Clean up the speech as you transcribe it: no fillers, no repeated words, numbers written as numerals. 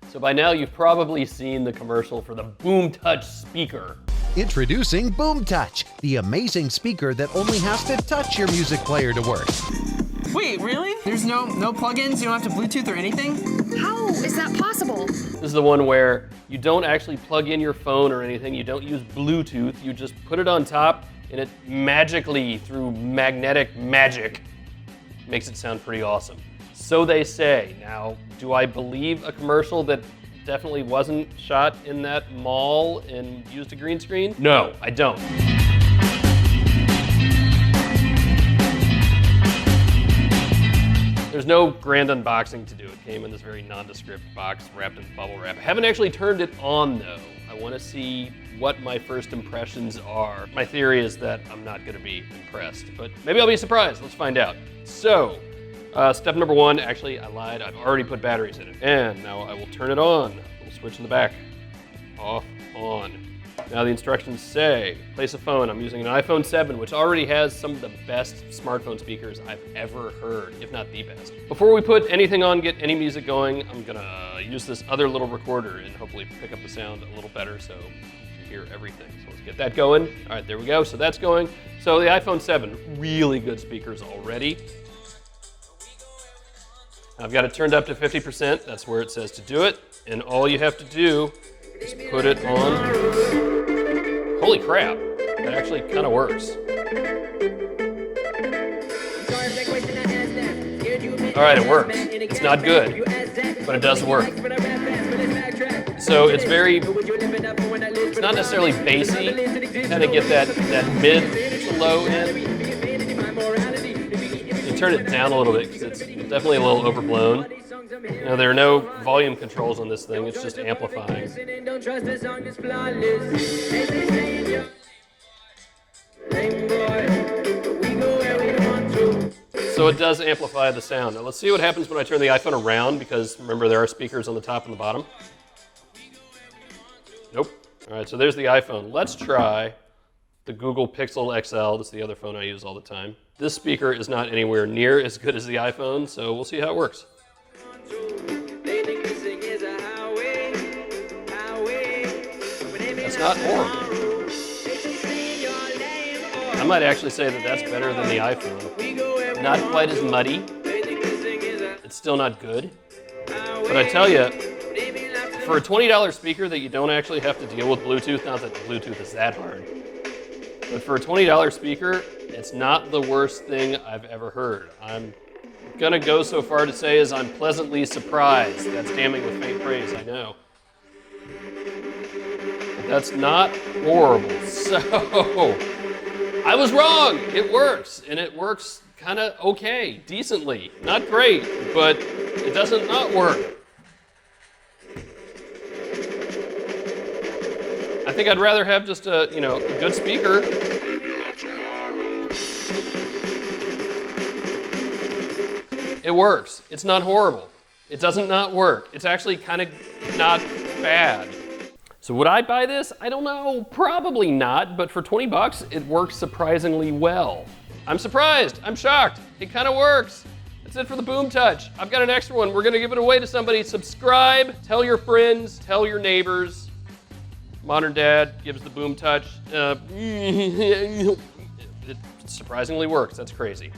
So by now you've probably seen the commercial for the BoomTouch speaker. Introducing BoomTouch, the amazing speaker that only has to touch your music player to work. Wait, really? There's no plugins? You don't have to Bluetooth or anything? How is that possible? This is the one where you don't actually plug in your phone or anything. You don't use Bluetooth. You just put it on top and it magically, through magnetic magic, makes it sound pretty awesome. So they say. Now, do I believe a commercial that definitely wasn't shot in that mall and used a green screen? No, I don't. There's no grand unboxing to do. It came in this very nondescript box wrapped in bubble wrap. I haven't actually turned it on though. I want to see what my first impressions are. My theory is that I'm not going to be impressed, but maybe I'll be surprised. Let's find out. So, step number one, actually I lied. I've already put batteries in it. And now I will turn it on. Little switch in the back. Off, on. Now the instructions say, place a phone. I'm using an iPhone 7, which already has some of the best smartphone speakers I've ever heard, if not the best. Before we put anything on, get any music going, I'm gonna use this other little recorder and hopefully pick up the sound a little better so you can hear everything. So let's get that going. All right, there we go, so that's going. So the iPhone 7, really good speakers already. I've got it turned up to 50%, that's where it says to do it. And all you have to do is put it on. Holy crap, that actually kind of works. All right, it works. It's not good, but it does work. So it's not necessarily bassy. You kind of get that mid to low end. You turn it down a little bit because it's definitely a little overblown. You know, there are no volume controls on this thing, it's just amplifying. So it does amplify the sound. Now let's see what happens when I turn the iPhone around, because remember there are speakers on the top and the bottom. Nope. All right, so there's the iPhone. Let's try the Google Pixel XL. This is the other phone I use all the time. This speaker is not anywhere near as good as the iPhone, so we'll see how it works. That's not horrible. I might actually say that that's better than the iPhone. Not quite as muddy. It's still not good. But I tell you, for a $20 speaker that you don't actually have to deal with Bluetooth, not that Bluetooth is that hard, but for a $20 speaker, it's not the worst thing I've ever heard. I'm gonna go so far to say as I'm pleasantly surprised. That's damning with faint praise, I know. But that's not horrible. So, I was wrong. It works, and it works kind of okay, decently. Not great, but it doesn't not work. I think I'd rather have just a good speaker. It works. It's not horrible. It doesn't not work. It's actually kind of not bad. So would I buy this? I don't know. Probably not, but for 20 bucks, it works surprisingly well. I'm surprised. I'm shocked. It kind of works. That's it for the BoomTouch. I've got an extra one. We're going to give it away to somebody. Subscribe. Tell your friends. Tell your neighbors. ModernDad gives the BoomTouch. It surprisingly works. That's crazy.